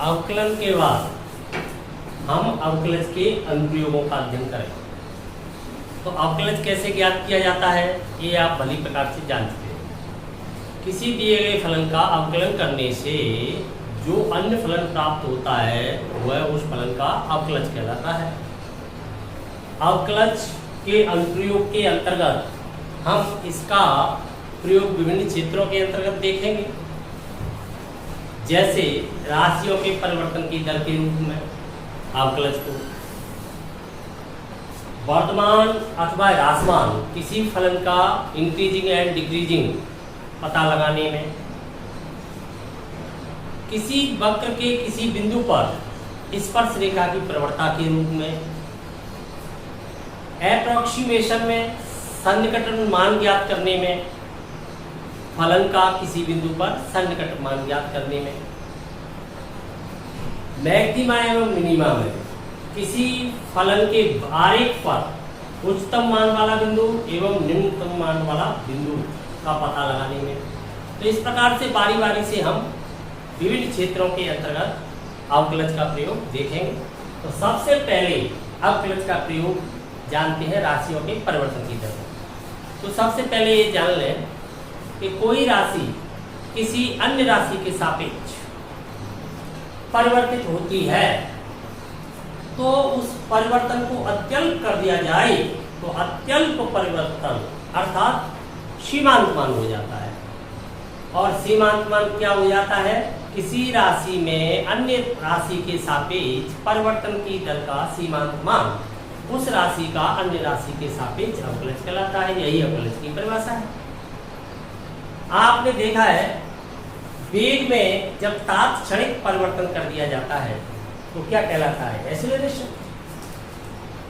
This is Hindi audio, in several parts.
अवकलन के बाद हम अवकलज के अनुप्रयोगों का अध्ययन करें। तो अवकलज कैसे ज्ञात किया जाता है ये आप भली प्रकार से जान चुके हैं। किसी दिए गए फलन का अवकलन करने से जो अन्य फलन प्राप्त होता है वह उस फलन का अवकलज कहलाता है। अवकलज के अनुप्रयोग के अंतर्गत हम इसका प्रयोग विभिन्न क्षेत्रों के अंतर्गत देखेंगे, जैसे राशियों के परिवर्तन की दर के रूप में अवकलज को, वर्तमान अथवा ह्रासमान किसी फलन का इंक्रीजिंग एंड डिक्रीजिंग पता लगाने में, किसी वक्र के किसी बिंदु पर स्पर्श रेखा की प्रवणता के रूप में, एप्रोक्सीमेशन में सन्निकटन मान ज्ञात करने में, फलन का किसी बिंदु पर सन्निकटन मान ज्ञात करने में, मैक्सिमा एवं मिनिमा में किसी फलन के आरेख पर उच्चतम मान वाला बिंदु एवं निम्नतम मान वाला बिंदु का पता लगाने में। तो इस प्रकार से बारी बारी से हम विभिन्न क्षेत्रों के अंतर्गत अवकलज का प्रयोग देखेंगे। तो सबसे पहले अवकलज का प्रयोग जानते हैं राशियों के परिवर्तन की दर। तो सबसे पहले ये जान लें कि कोई राशि किसी अन्य राशि के सापेक्ष परिवर्तित होती है तो उस परिवर्तन को अत्यल्प कर दिया जाए तो अत्यल्प परिवर्तन अर्थात सीमांत मान हो जाता है। और सीमांत मान क्या हो जाता है? किसी राशि में अन्य राशि के सापेक्ष परिवर्तन की दर का सीमांत मान उस राशि का अन्य राशि के सापेक्ष अवकलज कहलाता है। यही अवकलज की परिभाषा है। आपने देखा है वेग में जब तात्क्षणिक परिवर्तन कर दिया जाता है तो क्या कहलाता है? एक्सीलरेशन,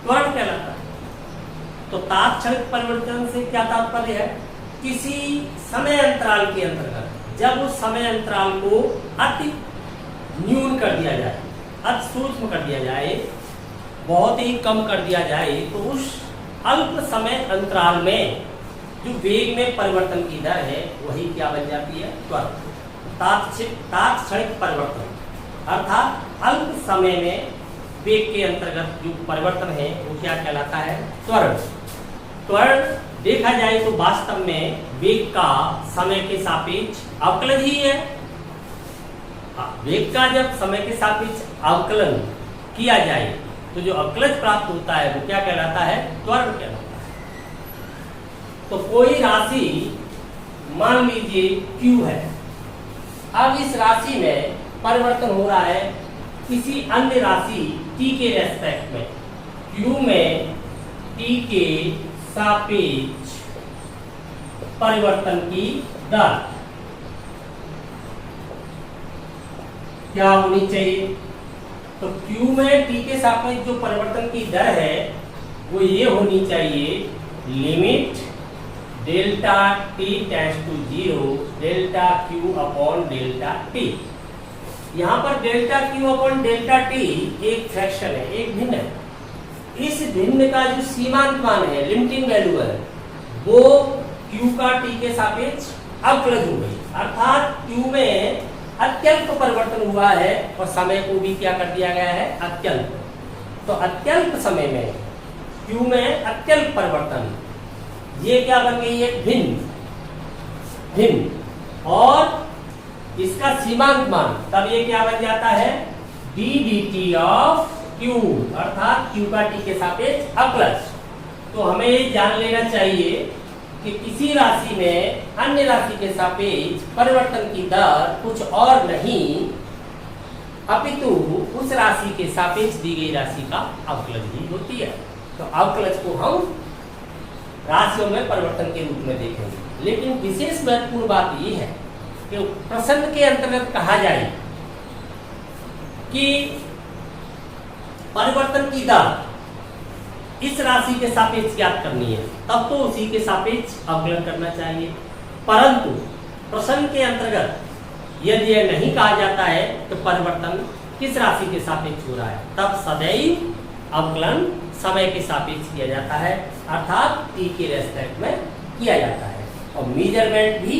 त्वरण कहलाता है। तो तात्क्षणिक परिवर्तन से क्या तात्पर्य है? किसी समय अंतराल के अंतर्गत जब उस समय अंतराल को अति न्यून कर दिया जाए, अति सूक्ष्म कर दिया जाए, बहुत ही कम कर दिया जाए, तो उस अल्प समय अंतराल में जो वेग में परिवर्तन की दर है वही क्या बन जाती है? त्वरण। तात्क्षणिक परिवर्तन अर्थात अल्प समय में वेग के अंतर्गत जो परिवर्तन है वो क्या कहलाता है? त्वरण। त्वरण देखा जाए तो वास्तव में वेग का समय के सापेक्ष अवकलज ही है। वेग का जब समय के सापेक्ष अवकलन किया जाए तो जो अवकलज प्राप्त होता है वो क्या कहलाता है? त्वरण कहलाता है। तो कोई राशि मान लीजिए Q है। अब इस राशि में परिवर्तन हो रहा है किसी अन्य राशि T के रेस्पेक्ट में। Q में T के सापेक्ष परिवर्तन की दर क्या होनी चाहिए? तो Q में T के सापेक्ष जो परिवर्तन की दर है वो ये होनी चाहिए, limit delta T tends to 0 delta Q upon delta T। यहाँ पर delta Q upon delta T एक फ्रैक्शन है, एक भिन्न है। इस भिन्न का जो सीमांत मान है, लिमिटिंग वैल्यू है, वो Q का T के सापेक्ष अवकलज हो गई। अर्थात Q में अत्यल्प परिवर्तन हुआ है और समय को भी क्या कर दिया गया है? अत्यल्प। तो अत्यल्प समय में Q में अत्यल्प परिवर्तन, ये क्या बन गई है? भिन्न। और इसका सीमांत मान तब ये क्या बन जाता है? d dt ऑफ Q अर्थात Q का T के सापेक्ष अवकलज। तो हमें ये जान लेना चाहिए कि किसी राशि में अन्य राशि के सापेक्ष परिवर्तन की दर कुछ और नहीं अपितु उस राशि के सापेक्ष दी गई राशि का अवकलज ही होती है। तो अवकलज को हम राशियों में परिवर्तन के रूप में देखेंगे। लेकिन विशेष महत्वपूर्ण बात यह है कि प्रश्न के अंतर्गत कहा जाए कि परिवर्तन की दर इस राशि के सापेक्ष ज्ञात करनी है, तब तो उसी के सापेक्ष अवकलन करना चाहिए। परंतु प्रश्न के अंतर्गत यदि यह नहीं कहा जाता है तो परिवर्तन किस राशि के सापेक्ष हो रहा है, तब सदैव अवकलन समय के सापेक्ष किया जाता है, अर्थात T के रेस्पेक्ट में किया जाता है। और मेजरमेंट भी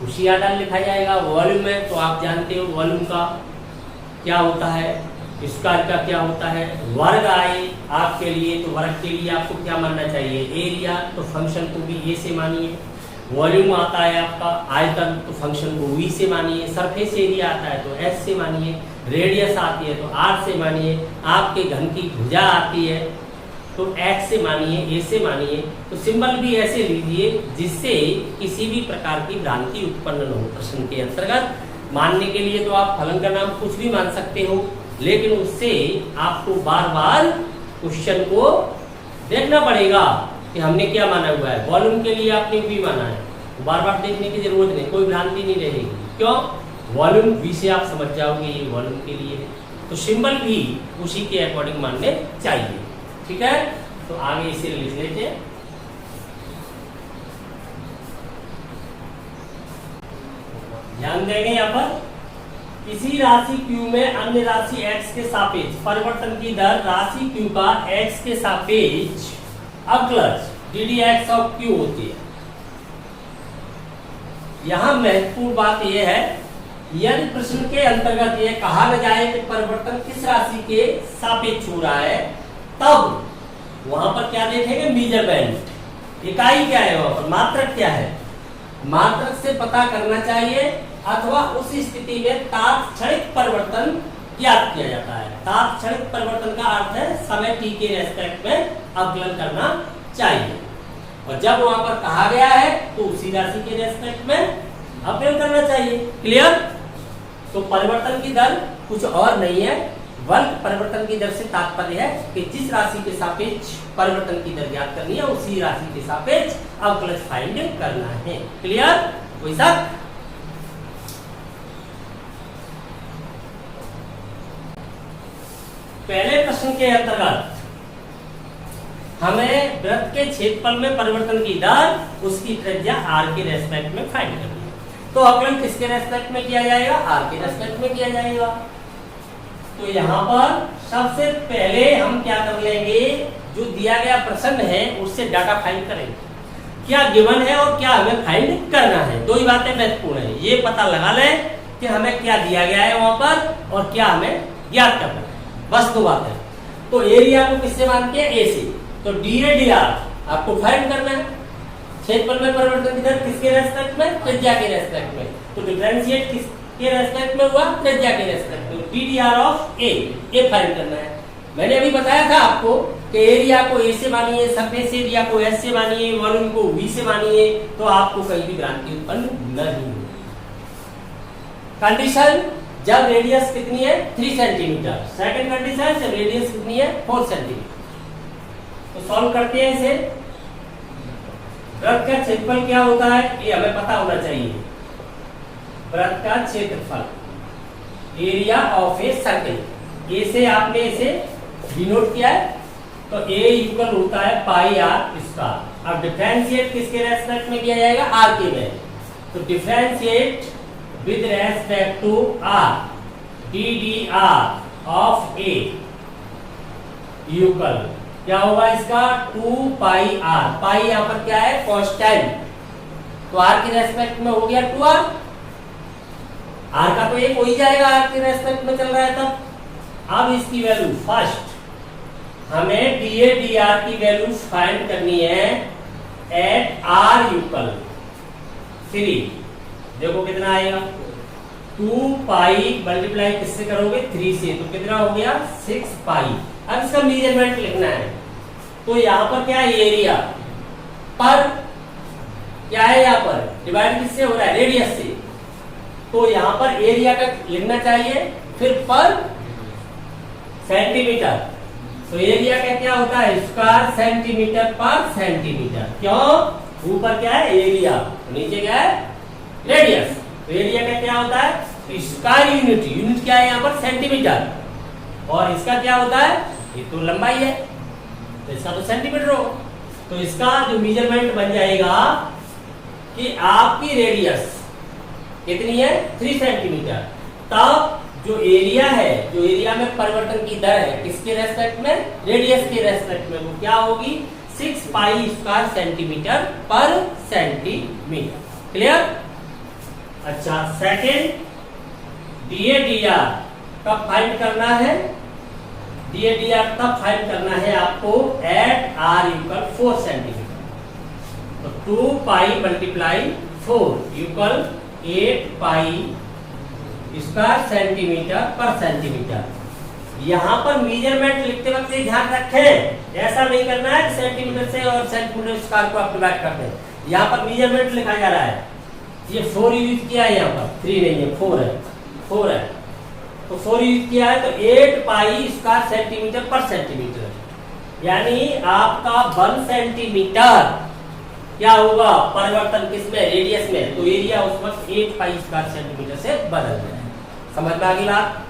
उसी आधार लिखा जाएगा। वॉल्यूम में तो आप जानते हो वॉल्यूम का क्या होता है, स्क्वायर का क्या होता है, वर्ग आए आपके लिए तो वर्ग के लिए आपको क्या मानना चाहिए, एरिया, तो फंक्शन को भी ए से मानिए। वॉल्यूम आता है आपका आयतन, तो फंक्शन को वी से मानिए। सरफेस एरिया आता है तो एस से मानिए। रेडियस आती है तो आर से मानिए। आपके घन की भुजा आती है तो एक्स से मानिए, ए से मानिए। तो सिंबल भी ऐसे लीजिए जिससे किसी भी प्रकार की भ्रांति उत्पन्न न हो। प्रश्न के अंतर्गत मानने के लिए तो आप फलन का नाम कुछ भी मान सकते हो, लेकिन उससे आपको बार बार क्वेश्चन को देखना पड़ेगा कि हमने क्या माना हुआ है। वॉल्यूम के लिए आपने वी माना है, तो बार बार देखने की जरूरत नहीं, कोई भ्रांति नहीं रहेगी। क्यों? वॉल्यूम वी से आप समझ जाओगे ये वॉल्यूम के लिए है, तो सिंबल भी उसी के अकॉर्डिंग मानने चाहिए। ठीक है, तो आगे इसे लिख लेते हैं। ध्यान देंगे यहाँ पर, किसी राशि Q में अन्य राशि x के सापेक्ष परिवर्तन की दर राशि Q का x के सापेक्ष अवकलज ddx ऑफ Q होती है। यहाँ महत्वपूर्ण बात यह है, यदि प्रश्न के अंतर्गत यह कहा न जाए कि परिवर्तन किस राशि के सापेक्ष हो रहा है, तब वहां पर क्या देखेंगे, मेजरमेंट, इकाई क्या है, वहां पर मात्रक क्या है, मात्रक से पता करना चाहिए, अथवा उस स्थिति में तात्क्षणिक परिवर्तन ज्ञात किया जाता है। तात्क्षणिक परिवर्तन का अर्थ है समय t के रेस्पेक्ट में अवकलन करना चाहिए, और जब वहां पर कहा गया है तो उसी राशि के रेस्पेक्ट में अवकलन करना चाहिए। क्लियर? तो परिवर्तन की दर कुछ और नहीं है, बल्कि परिवर्तन की दर से तात्पर्य है कि जिस राशि के सापेक्ष परिवर्तन की दर ज्ञात करनी है उसी राशि के सापेक्ष अवकलज फाइंड करना है। क्लियर? कोई शक? पहले प्रश्न के अंतर्गत हमें वृत्त के क्षेत्रफल में परिवर्तन की दर उसकी त्रिज्या r के रेस्पेक्ट में फाइंड करनी है। तो अवकलन किसके रेस्पेक्ट में किया जाएगा, r के रेस्पेक्ट में किया जाएगा। तो यहाँ पर सबसे पहले हम क्या कर लेंगे, जो दिया गया प्रश्न है उससे डाटा फाइंड करेंगे, क्या गिवन है और क्या हमें फाइंड करना है। दो ही बातें महत्वपूर्ण है, ये पता लगा लें कि हमें क्या दिया गया है वहां पर और क्या हमें ज्ञात करना है, बस दो बातें। तो एरिया को किससे मान के, ए से, तो डी ए डी आर आपको फाइंड करना है। क्षेत्रफल में परिवर्तन की दर किसके रेस्पेक्ट में, त्रिज्या के रेस्पेक्ट में, तो डिफरेंशिएट किसके रेस्पेक्ट में हुआ, त्रिज्या के रेस्पेक्ट में, डी डी आर ऑफ ए, ये फाइंड करना है। मैंने अभी बताया था आपको कि एरिया को ए से मानिए, सरफेस एरिया को एस से मानिए, वॉल्यूम को वी से मानिए, तो आपको कहीं भी भ्रांति उत्पन्न नहीं होगी। कंडीशन जब रेडियस कितनी है, 3 सेंटीमीटर। सेकंड कंडीशन जब रेडियस कितनी है, 4 सेंटीमीटर। तो सॉल्व करते हैं इसे। वृत्त का क्षेत्रफल क्या होता है ये हमें पता होना चाहिए। वृत्त का क्षेत्रफल, एरिया ऑफ ए सर्कल, ए से आपने इसे डिनोट किया है, तो ए इक्वल होता है पाई आर स्क्वायर। अब डिफरेंशिएट किसके रेस्पेक्ट में किया जाएगा, आर के में, तो differentiate with respect to r ddr of a equal क्या होगा इसका, 2 पाई आर। पाई यहाँ पर क्या है, कांस्टेंट, तो आर के रेस्पेक्ट में हो गया 2r। आर का तो एक हो ही जाएगा, आर के रेस्पेक्ट में चल रहा है तब। अब इसकी वैल्यू फर्स्ट हमें डी ए डी आर की वैल्यू फाइंड करनी है एट आर इक्वल 3। देखो कितना आएगा, 2 पाई मल्टीप्लाई किससे करोगे, 3 से, तो कितना हो गया, 6 पाई। अब इसका मेजरमेंट लिखना है, तो यहाँ पर क्या है, एरिया पर क्या है, यहाँ पर डिवाइड किससे हो रहा है, रेडियस से, तो यहाँ पर एरिया का लिखना चाहिए, फिर पर सेंटीमीटर, तो एरिया का क्या होता है, स्क्वायर सेंटीमीटर पर सेंटीमीटर। क्यों, ऊपर क्या है एरिया, नीचे क्या है रेडियस। तो एरिया का क्या होता है, स्क्वायर यूनिट, यूनिट क्या है यहाँ पर सेंटीमीटर, और इसका क्या होता है, ये तो लंबाई है, तो इसका तो सेंटीमीटर हो। तो इसका जो मेजरमेंट बन जाएगा कि आपकी रेडियस कितनी है, 3 सेंटीमीटर, तब जो एरिया है, जो एरिया में परिवर्तन की दर है किसके रेस्पेक्ट में, रेडियस के रेस्पेक्ट में, वो क्या होगी, 6 पाई स्क्वायर सेंटीमीटर पर सेंटीमीटर। क्लियर? अच्छा, second D a D R कब फाइंड करना है, DADR तब फाइंड करना है आपको एट r इक्वल 4 सेंटीमीटर। तो 2 पाई multiply 4 equal 8 pi square centimetre पर सेंटीमीटर। यहाँ पर मेजरमेंट लिखते वक्त ये ध्यान रखें, ऐसा नहीं करना है कि सेंटीमीटर से और सेंटीमीटर स्क्वायर को आप डिवाइड करते हैं। यहाँ पर मेजरमेंट लिखा जा रहा है, ये 4 यूज किया है, यहाँ पर 3 नहीं है, 4 है, 4 है, तो 4 यूज किया है, तो 8 पाई स्क्वायर सेंटीमीटर पर सेंटीमीटर, यानी आपका 1 सेंटीमीटर क्या होगा परिवर्तन किसमें, रेडियस में, तो एरिया उस वक्त 8 पाई स्क्वायर सेंटीमीटर से बदल जाए। समझ में आ गई बात।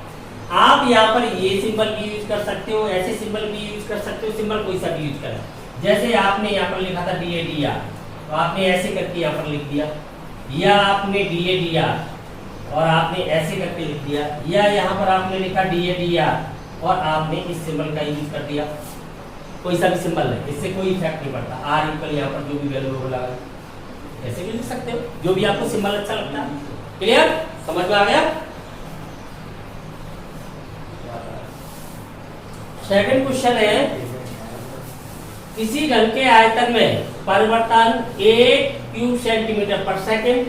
आप यहाँ पर ये सिंबल भी यूज कर सकते हो, ऐसे सिंबल भी यूज कर सकते हो, सिंबल कोई सा भी यूज करें। जैसे आपने यहाँ पर लिखा था DADR, तो आपने ऐसे करके यहाँ पर लिख दिया, या आपने DADR और आपने ऐसे करके लिख दिया, या यहाँ पर आपने लिखा DADR और आपने इस सिंबल का यूज कर दिया, कोई सा भी सिंबल है, इससे कोई इफेक्ट नहीं पड़ता। R इक्वल यहाँ पर जो भी वैल्यू होगा ऐसे भी लिख सकते हो, जो भी आपको सिंबल अच्छा लगता है। क्लियर, समझ में आ गया। सेकंड क्वेश्चन है, किसी घन के आयतन में परिवर्तन 8 क्यूब सेंटीमीटर पर सेकंड,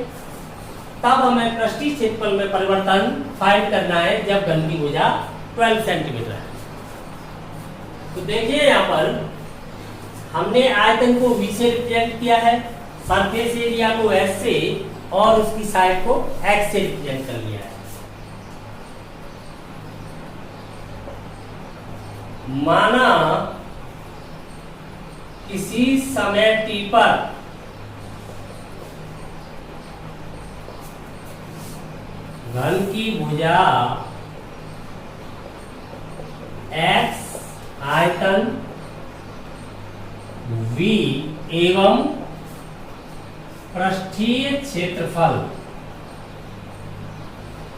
तब हमें पृष्ठीय क्षेत्रफल में परिवर्तन फाइंड करना है जब घन की भुजा 12 सेंटीमीटर है। तो देखिए यहाँ पर हमने आयतन को V से रिप्रेजेंट किया है, सरफेस एरिया को S से और उसकी साइड को X से रिप्रेजेंट कर लिया है। माना किसी समय t पर घन की भुजा X आयतन V एवं पृष्ठीय क्षेत्रफल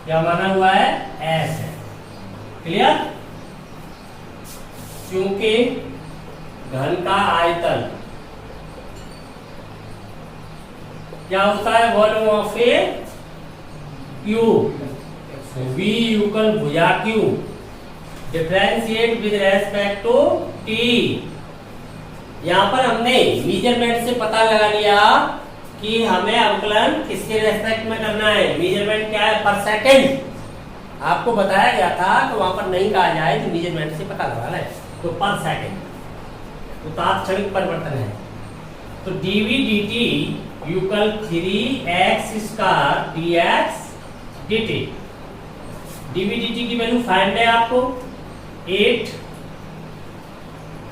क्या माना हुआ है, S है। क्लियर, क्योंकि घन का आयतन क्या होता है, volume of a cube, V equal भुजा cube, differentiate with respect to t। यहाँ पर हमने मेजरमेंट से पता लगा लिया कि हमें अवकलन किसके रेस्पेक्ट में करना है, मेजरमेंट क्या है, पर सेकंड। आपको बताया गया था कि वहां पर नहीं कहा जाए तो मेजरमेंट से पता लगाना है, तो पर सेकंड, तो तात्क्षणिक परिवर्तन है। तो dv dt equal 3x square dx dt। dv dt की वैल्यू फाइंड है आपको 8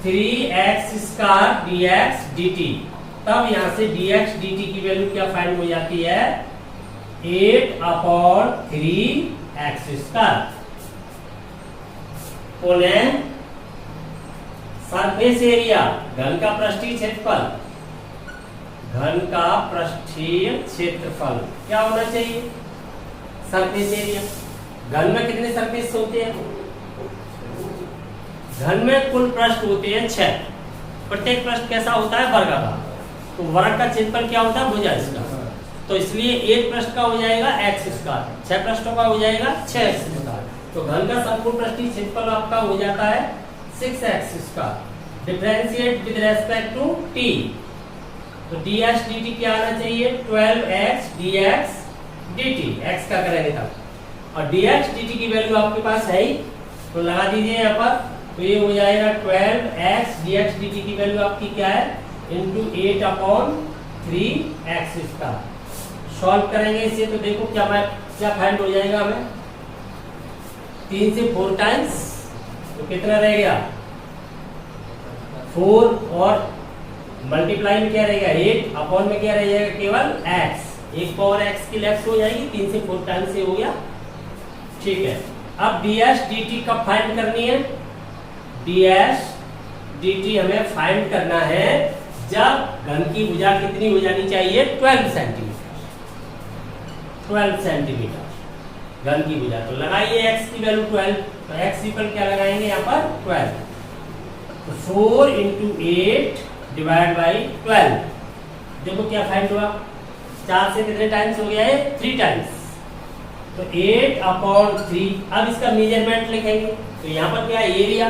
3x स्क्वायर dx dt। तब यहां से dx dt की वैल्यू क्या फाइंड हो जाती है, 8/3x स्क्वायर। पुनः सरफेस एरिया, घन का पृष्ठीय क्षेत्रफल, घन का पृष्ठीय क्षेत्रफल क्या होना चाहिए, सरफेस एरिया। घन में कितने सरफेस होते हैं, घन में कुल पृष्ठ होते हैं 6, प्रत्येक पृष्ठ कैसा होता है, वर्गाकार। तो वर्ग का क्षेत्रफल क्या होता है, भुजा इसका, तो इसलिए एक पृष्ठ का हो जाएगा x स्क्वायर, 6 पृष्ठों का हो जाएगा 6x स्क्वायर। तो घन का संपूर्ण पृष्ठीय क्षेत्रफल आपका हो जाता है 6x square, differentiate with respect to t। तो dx dt क्या आना चाहिए, 12x dx dt, x का करेंगे तब, और dx dt की वैल्यू आपके पास है ही, तो लगा दीजिए यहाँ पर, तो ये हो जाएगा 12x dx dt की वैल्यू आपकी क्या है, इंटू 8/3x स्क्वायर। सॉल्व करेंगे इसे तो देखो क्या फाइंड हो जाएगा हमें, 3 से 4 टाइम्स, तो कितना रह गया 4, और मल्टीप्लाई में क्या रहेगा 8, अपॉन में क्या रह जाएगा केवल x, 1 पावर x की लेफ्ट हो जाएगी, 3 से 4 टाइम्स से हो गया। ठीक है, अब ds dt कब फाइंड करनी है, ds dt हमें फाइंड करना है जब घन की भुजा कितनी हो जानी चाहिए, 12 सेंटीमीटर, 12 सेंटीमीटर घन की भुजा। तो लगाइए x की वैल्यू 12, तो x इक्वल क्या लगाएंगे यहाँ पर 12, तो 4 × 8 डिवाइड बाई 12। देखो क्या फाइंड हुआ, 4 से कितने टाइम्स हो गया है, 3 टाइम्स, तो 8/3। अब इसका मेजरमेंट लिखेंगे, तो यहाँ पर क्या है एरिया,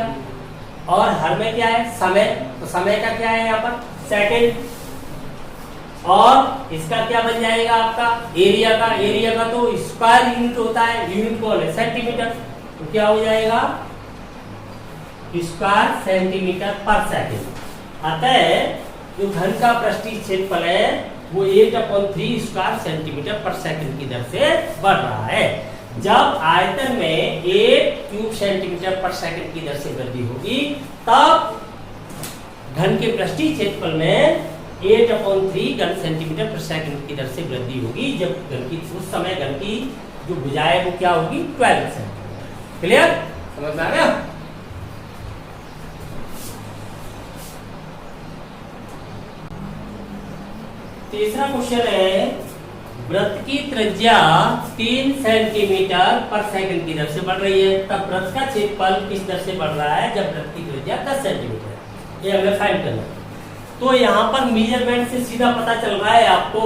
और हर में क्या है समय, तो समय का क्या है यहाँ पर सेकंड, और इसका क्या बन जाएगा आपका एरिया का तो स्क्वायर यूनिट होता है, यूनिट कौन है सेंटीमीटर, तो क्या हो जाएगा स्क्वायर सेंटीमीटर पर सेकंड। अतः जो घन का पृष्ठीय क्षेत्रफल है वो 8/3 स्क्वायर सेंटीमीटर पर सेकंड की दर से बढ़ रहा है। जब आयतन में 8 क्यूब सेंटीमीटर पर सेकंड की दर से वृद्धि होगी तब घन के पृष्ठीय क्षेत्रफल में 8/3 घन सेंटीमीटर पर सेकंड की दर से वृद्धि होगी। जब घन की उस समय घन की जो भुजा है वो क्या होगी 12 सेंटीमीटर। क्लियर, समझ में आ गया? तीसरा क्वेश्चन है वृत्त की त्रिज्या 3 सेंटीमीटर पर सेकंड की दर से बढ़ रही है, तब वृत्त का क्षेत्रफल किस दर से बढ़ रहा है जब वृत्त की त्रिज्या 10 सेंटीमीटर है। ये हमें फाइंड करना है। तो यहाँ पर मेजरमेंट से सीधा पता चल रहा है आपको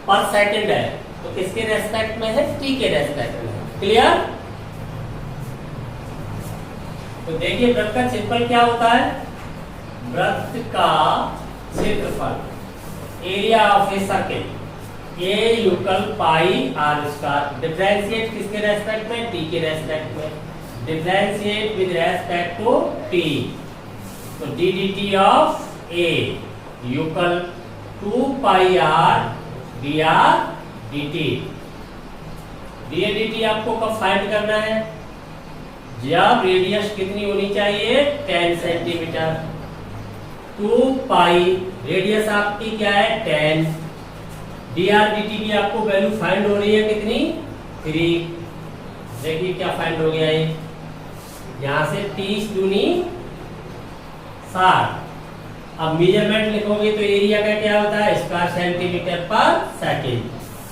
पर सेकंड है, तो किसके रेस्पेक्ट में है टी के रेस्पेक्ट में। क्लियर? तो देखिए वृत्त का क्षेत्रफल क्या होता है, वृत्त का क्षेत्रफल area of a circle A equal pi are square. Differentiate किसके रेस्पेक्ट में टी के रेस्पेक्ट में, differentiate with respect to T, तो D D T of A equal 2 pi R D R D T. D D T आपको कब फाइंड करना है, जब रेडियस कितनी होनी चाहिए 10 सेंटीमीटर। 2 पाई रेडियस आपकी क्या है 10, डी आर डी टी की आपको वैल्यू फाइंड हो रही है कितनी 3। देखिए क्या फाइंड हो गया है, यहां से 30 दूनी 60। अब मेजरमेंट लिखोगे तो एरिया का क्या होता है स्क्वायर सेंटीमीटर पर सेकंड।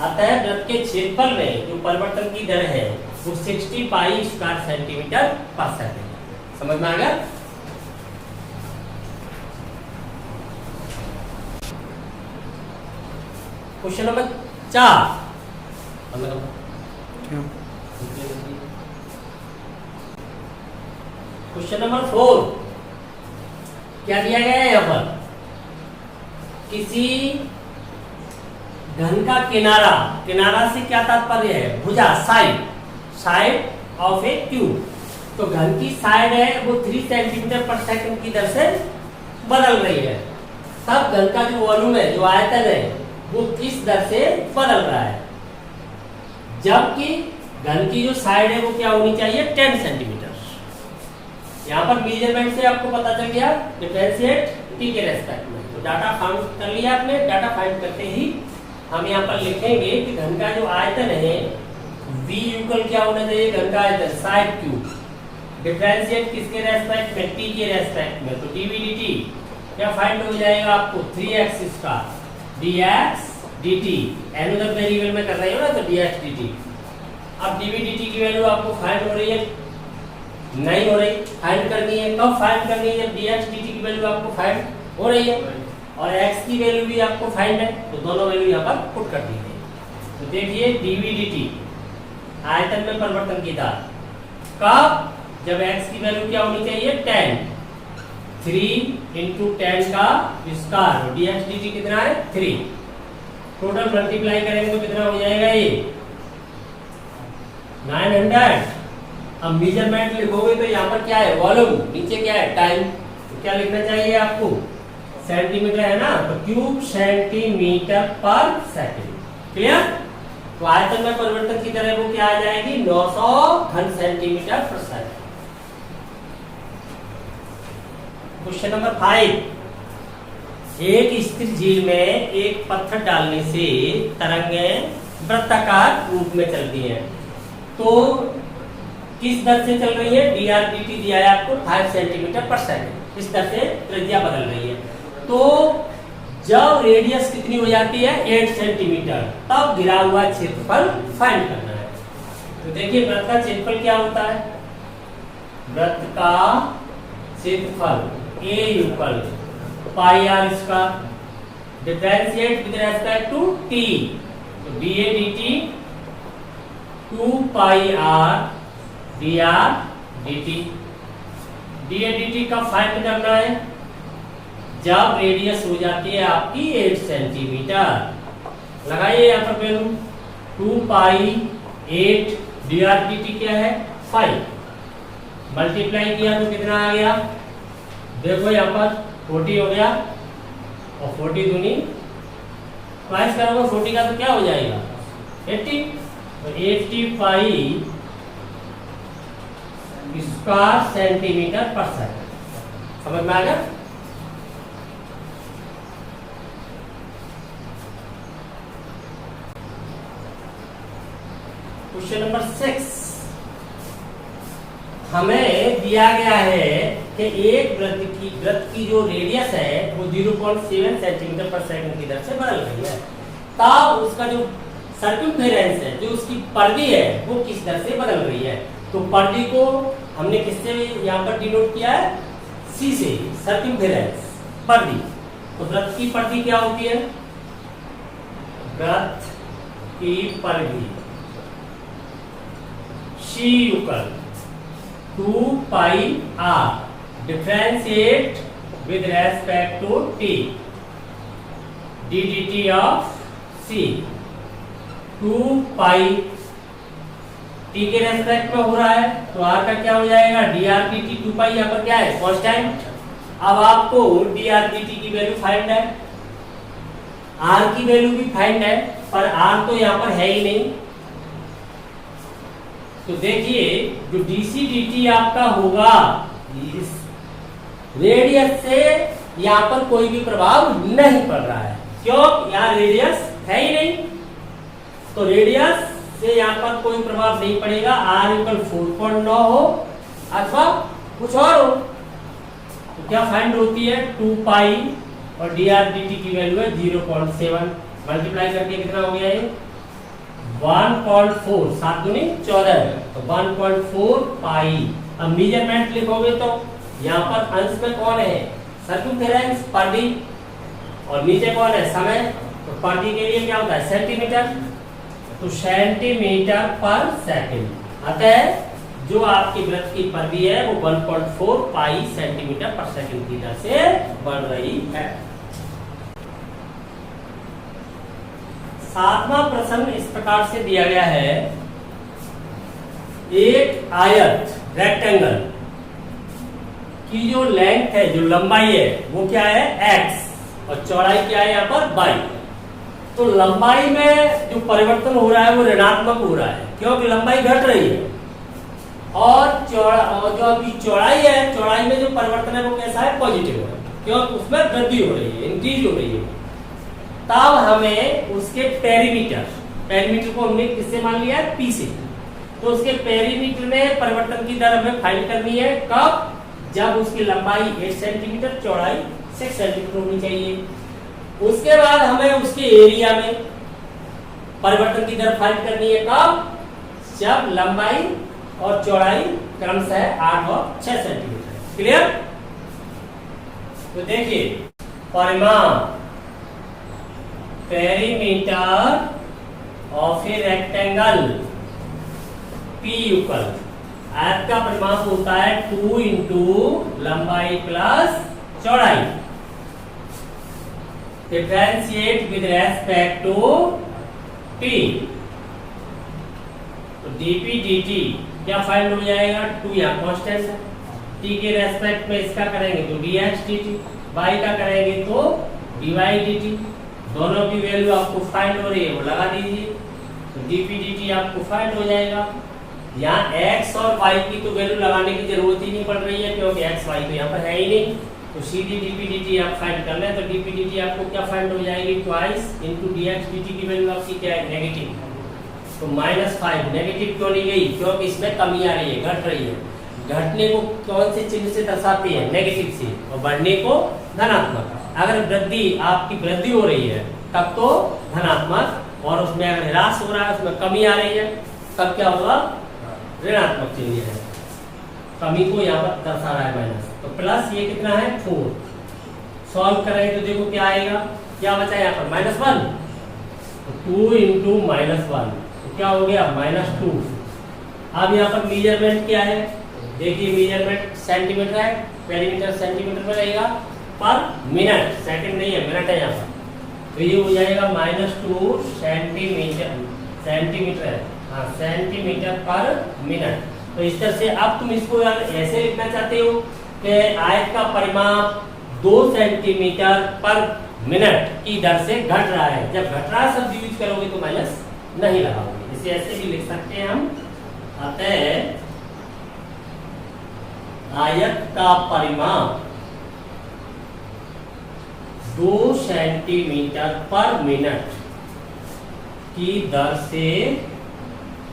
अतः वृत्त के क्षेत्रफल में जो परिवर्तन की दर है वो 60 पाई स्क्वायर सेंटीमीटर पर सेकंड। समझ में आ गया? क्वेश्चन नंबर 4 क्वेश्चन नंबर 4 क्या दिया गया है यहाँ पर, किसी घन का किनारा, किनारा से क्या तात्पर्य है भुजा, साइड ऑफ ए क्यूब। तो घन की साइड है वो 3 सेंटीमीटर पर सेकंड की दर से बदल रही है, तब घन का जो वॉल्यूम है जो आयतन है वो किस दर से बदल रहा है, जबकि घन की जो साइड है वो क्या होनी चाहिए 10 सेंटीमीटर। यहाँ पर मेजरमेंट से आपको पता चल गया डिफरेंशिएट टी के रेस्पेक्ट में। तो डाटा फाइंड कर लिया आपने, डाटा फाइंड करते ही हम यहाँ पर लिखेंगे कि घन का जो आयतन है V इक्वल क्या होना चाहिए घन का आयतन साइड क्यूब, डिफरेंशिएट किसके रेस्पेक्ट में टी के रेस्पेक्ट में, तो dv dt क्या फाइंड हो जाएगा आपको 3x square dx dt, another variable में कर रहे हो ना तो dx dt। अब dv dt की वैल्यू आपको फाइंड हो रही है, नहीं हो रही, फाइंड करनी है। कब फाइंड करनी है जब dx dt की वैल्यू आपको फाइंड हो रही है और x की वैल्यू भी आपको फाइंड है, तो दोनों वैल्यू यहाँ पर पुट कर दी गई। तो देखिए dv dt आयतन में परिवर्तन की दर कब, जब x की वैल्यू क्या होनी चाहिए 10, 3 into 10 का स्क्वायर, dx dt कितना है 3, टोटल मल्टीप्लाई करेंगे तो कितना हो जाएगा ये 900। अब मेजरमेंट लिखोगे तो यहाँ पर क्या है वॉल्यूम, नीचे क्या है टाइम, तो क्या लिखना चाहिए आपको सेंटीमीटर है ना, तो क्यूब सेंटीमीटर पर सेकंड। क्लियर? तो आयतन में परिवर्तन की तरह वो क्या आ जाएगी 900 घन सेंटीमीटर पर सेकंड। क्वेश्चन नंबर 5, एक स्थिर झील में एक पत्थर डालने से तरंगें वृत्ताकार रूप में चलती हैं, तो किस दर से चल रही है, dr/dt दिया है आपको 5 सेंटीमीटर पर सेकंड, इस दर से त्रिज्या बदल रही है। तो जब रेडियस कितनी हो जाती है 8 सेंटीमीटर, तब गिरा हुआ क्षेत्रफल फाइंड करना है। तो देखिए वृत्त का क्षेत्रफल क्या होता है, वृत्त का क्षेत्रफल a equal pi are square, differentiate with respect to t, तो dA dt 2 pi R D R D T. D a d t का फाइंड करना है जब रेडियस हो जाती है आपकी 8 सेंटीमीटर। लगाइए यहाँ पर वैल्यू 2 पाई 8 डी आर डी टी क्या है 5। मल्टीप्लाई किया तो कितना आ गया, देखो यहाँ पर 40 हो गया और 40 दूनी 22 करोगे 40 का तो क्या हो जाएगा 80। तो 80 पाई स्क्वायर सेंटीमीटर पर सेकंड। समझ में आ गया। क्वेश्चन नंबर 6 हमें दिया गया है कि एक वृत्त की जो रेडियस है वो 0.7 सेंटीमीटर पर सेकंड की दर से बदल रही है, तब उसका जो सर्कमफेरेंस है, जो उसकी परिधि है, वो किस दर से बदल रही है। तो परिधि को हमने किससे यहाँ पर डिनोट किया है, सी से, सर्कमफेरेंस परिधि। तो वृत्त की परिधि क्या होती है, वृत्त की परिधि C equal 2 pi R differentiate with respect to T D D T of C. 2 pi T के रेस्पेक्ट में हो रहा है तो आर का क्या हो जाएगा डी आर डी टी। 2 पाई यहाँ पर क्या है कांस्टेंट। अब आपको डी आर डी टी की वैल्यू फाइंड है, आर की वैल्यू भी फाइंड है, पर आर तो यहाँ पर है ही नहीं। तो देखिए जो डीसी डीटी आपका होगा इस रेडियस से यहाँ पर कोई भी प्रभाव नहीं पड़ रहा है, क्यों, यहाँ रेडियस है ही नहीं। तो रेडियस से यहाँ पर कोई प्रभाव नहीं पड़ेगा। आर इक्वल 4.9 हो अथवा कुछ और हो। तो क्या फाइंड होती है 2 पाई और डी आर डी टी की वैल्यू है 0.7। मल्टीप्लाई करके कितना हो गया ये 1.4, 7 दूनी 14, तो 1.4 पाई। अब मेजरमेंट लिखोगे तो यहाँ पर अंश में कौन है सर्कमफेरेंस परिधि और नीचे कौन है समय। तो परिधि के लिए क्या होता है सेंटीमीटर, तो सेंटीमीटर पर सेकंड। अतः जो आपकी वृत्त की परिधि है वो 1.4 पाई सेंटीमीटर पर सेकंड की दर से बढ़ रही है। 7वां प्रश्न इस प्रकार से दिया गया है, एक आयत रेक्टेंगल की जो लेंथ है, जो लंबाई है वो क्या है x और चौड़ाई क्या है यहाँ पर y। तो लंबाई में जो परिवर्तन हो रहा है वो ऋणात्मक हो रहा है, क्योंकि लंबाई घट रही है। और जो अभी चौड़ाई है, चौड़ाई में जो परिवर्तन है वो कैसा है पॉजिटिव है, क्योंकि उसमें वृद्धि हो रही है, इंक्रीज हो रही है। तब हमें उसके पेरीमीटर को हमने किससे मान लिया है पी से। तो उसके पेरीमीटर में परिवर्तन की दर हमें फाइंड करनी है कब, जब उसकी लंबाई 8 सेंटीमीटर चौड़ाई 6 सेंटीमीटर होनी चाहिए। उसके बाद हमें उसके एरिया में परिवर्तन की दर फाइंड करनी है कब, जब लंबाई और चौड़ाई क्रमशः 8 और 6 सेंटीमीटर। क्लियर। तो देखिए परिमाण perimeter of a rectangle P equal, आयत का परिमाण होता है 2 इंटू लंबाई प्लस चौड़ाई, differentiate with respect to T। तो dP dt क्या फाइंड हो जाएगा, 2 यहाँ कांस्टेंट है, T के रेस्पेक्ट में इसका करेंगे तो dx dt, y का करेंगे तो dy dt। दोनों की वैल्यू आपको फाइंड हो रही है वो लगा दीजिए, तो dP dt आपको फाइंड हो जाएगा। यहाँ x और y की तो वैल्यू लगाने की जरूरत ही नहीं पड़ रही है, क्योंकि x y तो यहाँ पर है ही नहीं। तो सीधी dP dt आप फाइंड कर लें, तो dP dt आपको क्या फाइंड हो जाएगी, ट्वाइस इंटू dx dt की वैल्यू आपकी क्या है नेगेटिव, तो -5। नेगेटिव क्यों नहीं गई, क्योंकि इसमें कमी आ रही है, घट रही है। घटने को कौन से चिन्ह से दर्शाते हैं, नेगेटिव से, और बढ़ने को धनात्मक। अगर वृद्धि आपकी वृद्धि हो रही है तब तो धनात्मक, और उसमें अगर ह्रास हो रहा है उसमें कमी आ रही है तब क्या होगा ऋणात्मक चिन्ह है, कमी को यहाँ पर दर्शा रहा है माइनस। तो प्लस ये कितना है 4, सॉल्व करेंगे तो देखो क्या आएगा, क्या बचा यहाँ पर -1, तो 2 इंटू -1, तो क्या हो गया -2। अब यहाँ पर मेजरमेंट क्या है, देखिए मेजरमेंट सेंटीमीटर है, पेरीमीटर सेंटीमीटर में रहेगा, पर मिनट, सेकंड नहीं है, मिनट है यहाँ पर। तो ये हो जाएगा -2 सेंटीमीटर है, हाँ सेंटीमीटर पर मिनट। तो इस तरह से अब तुम इसको ऐसे लिखना चाहते हो कि आयत का परिमाप 2 सेंटीमीटर पर मिनट की दर से घट रहा है। जब घट रहा शब्द यूज करोगे तो माइनस नहीं लगाओगे, इसे ऐसे भी लिख सकते हैं हम। अतः आयत का परिमाप 2 सेंटीमीटर पर मिनट की दर से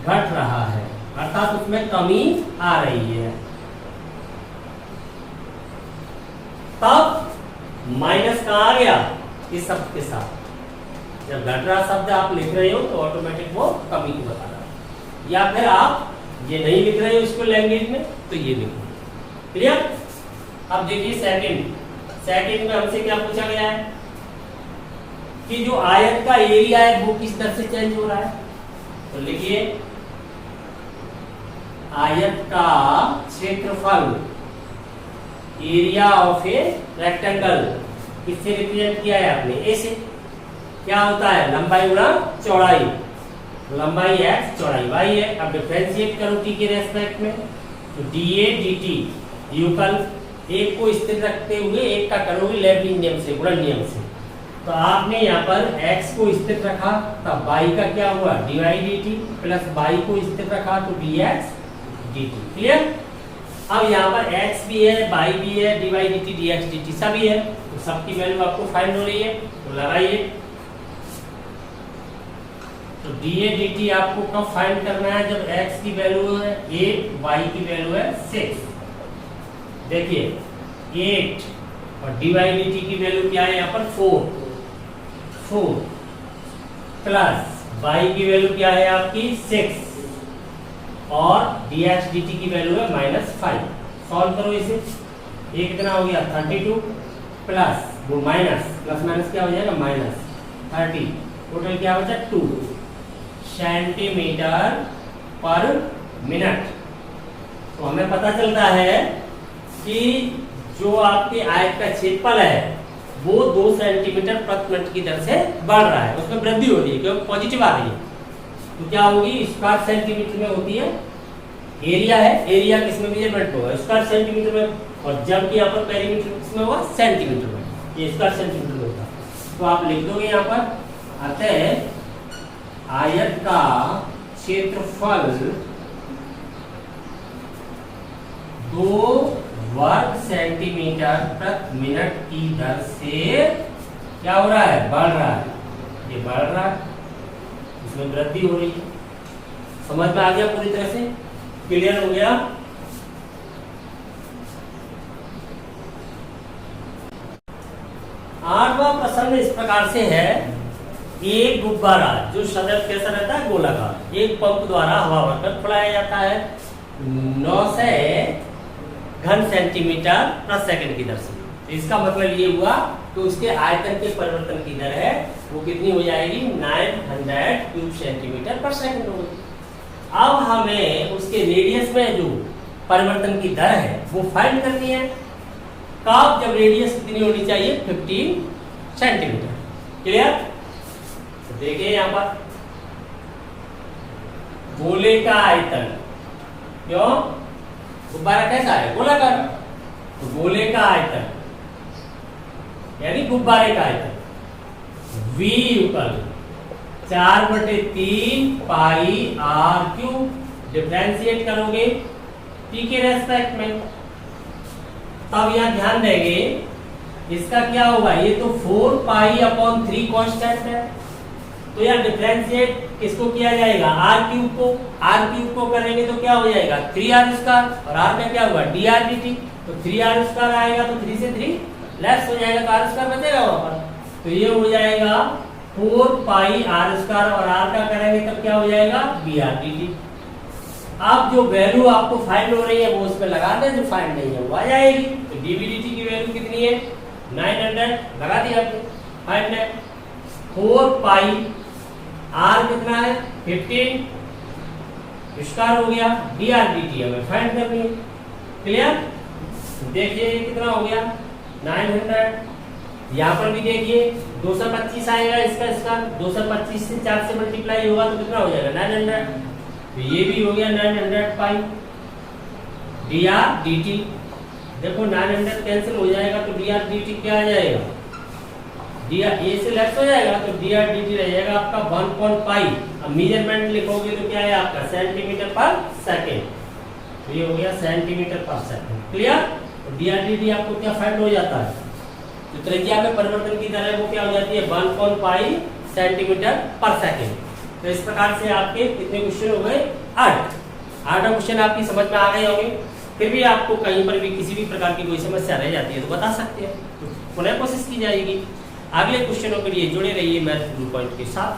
घट रहा है, अर्थात उसमें कमी आ रही है। तब माइनस कहाँ आ गया, इस शब्द के साथ। जब घट रहा शब्द आप लिख रहे हो तो ऑटोमेटिक वो कमी को बता रहा है। या फिर आप ये नहीं लिख रहे हो इसको लैंग्वेज में तो ये लिखो। क्लियर? अब देखिए सेकंड में हमसे क्या पूछा गया है कि जो आयत का एरिया है वो किस तरह से चेंज हो रहा है। तो लिखिए आयत का क्षेत्रफल, एरिया ऑफ ए रेक्टेंगल, किससे रिप्रेजेंट किया है आपने, ए से। क्या होता है, लंबाई गुणा चौड़ाई, लंबाई x चौड़ाई y है। अब डिफरेंशिएट करो t के रेस्पेक्ट में, तो dA dt युगल एक को स्थिर रखते हुए एक का करोगे लेबनिंग नियम से, गुणन नियम से। तो आपने यहाँ पर x को स्थिर रखा तब y का क्या हुआ dy dt, प्लस y को स्थिर रखा तो dx dt। क्लियर? अब यहाँ पर x भी है, y भी है, dy dt dx dt सभी है, तो सबकी वैल्यू आपको फाइंड हो रही है, तो लगाइए। तो dA dt आपको कब फाइंड करना है, जब x की वैल्यू है 8, y की वैल्यू है 6। देखिए 8 और dy dt की वैल्यू क्या है यहाँ पर 4 प्लस y की वैल्यू क्या है आपकी 6 और dx dt की वैल्यू है -5। सॉल्व करो इसे, ये कितना हो गया 32 प्लस वो प्लस माइनस क्या हो जाएगा -30, टोटल क्या बचा 2 सेंटीमीटर पर मिनट। तो हमें पता चलता है कि जो आपके आयत का क्षेत्रफल है वो 2 सेंटीमीटर प्रति मिनट की दर से बढ़ रहा है, उसमें वृद्धि हो रही है क्योंकि पॉजिटिव आ रही है। तो क्या होगी, स्क्वायर सेंटीमीटर में होती है, एरिया है, एरिया किसमें मेजरमेंट होगा स्क्वायर सेंटीमीटर में, और जबकि यहाँ पर पेरीमीटर किसमें होगा सेंटीमीटर में, ये स्क्वायर सेंटीमीटर में होगा। तो आप लिख दोगे यहाँ पर, अतः आयत का क्षेत्रफल 2 वर्ग सेंटीमीटर प्रति मिनट की दर से क्या हो रहा है, बढ़ रहा है। ये बढ़ रहा है, इसमें वृद्धि हो रही है। समझ में आ गया पूरी तरह से, क्लियर हो गया? आठवां प्रश्न इस प्रकार से है, एक गुब्बारा जो सदैव कैसा रहता है, गोलाकार, एक पंप द्वारा हवा भरकर फुलाया जाता है 900 घन सेंटीमीटर प्रति सेकंड की दर से। तो इसका मतलब ये हुआ कि उसके आयतन के परिवर्तन की दर है वो कितनी हो जाएगी, 900 क्यूब सेंटीमीटर पर सेकंड होगी। अब हमें उसके रेडियस में जो परिवर्तन की दर है वो फाइंड करनी है। कब, जब रेडियस कितनी होनी चाहिए 15 सेंटीमीटर। क्लियर? तो देखिए यहाँ पर गोले का आयतन, क्यों, गुब्बारा कैसा है, गोलाकार, तो गोले का आयतन यानी गुब्बारे का आयतन V = 4/3 पाई r क्यूब। डिफरेंशिएट करोगे t के रेस्पेक्ट में, तब यहाँ ध्यान देंगे इसका क्या होगा, ये तो 4 पाई/3 कांस्टेंट है, तो यहाँ डिफरेंशिएट किसको किया जाएगा, r क्यूब को करेंगे तो क्या हो जाएगा 3r², और r का क्या होगा dr dt, तो 3r² आएगा तो 3 से 3 लेस हो जाएगा, तो r² बचेगा वहां पर, तो ये हो जाएगा 4 पाई r² और r का करेंगे तब क्या हो जाएगा br dt। अब जो वैल्यू आपको फाइंड हो रही है वो उसमें लगा दें, जो फाइंड नहीं है वो आ जाएगी। तो dv dt की वैल्यू कितनी है 900, लगा दिया आपने, फाइंड है 4 पाई r कितना है 15 स्क्वायर हो गया, dr/dt हमें फाइंड करनी है। क्लियर? देखिए ये कितना हो गया 900। यहाँ पर भी देखिए 225 आएगा, इसका 225 से 4 से मल्टीप्लाई होगा तो कितना हो जाएगा 900। तो ये भी हो गया 900 पाई dr/dt। देखो 900 कैंसिल हो जाएगा तो dr/dt क्या आ जाएगा, dr ए से लेफ्ट हो जाएगा तो dr/dt रह जाएगा आपका 1/पाई। अब मेजरमेंट लिखोगे तो क्या है आपका सेंटीमीटर पर सेकंड, तो ये हो गया सेंटीमीटर पर सेकंड। क्लियर? तो dr/dt आपको क्या फाइंड हो जाता है, तो त्रिज्या में परिवर्तन की दर है वो क्या हो जाती है 1/पाई सेंटीमीटर पर सेकंड। तो इस प्रकार से आपके कितने क्वेश्चन हो गए 8 क्वेश्चन आपकी समझ में आ गए होंगे। फिर भी आपको कहीं पर भी किसी भी प्रकार की कोई समस्या रह जाती है तो बता सकते हैं, तो पुनः कोशिश की जाएगी। अगले क्वेश्चनों के लिए जुड़े रहिए महत्वपूर्ण पॉइंट के साथ।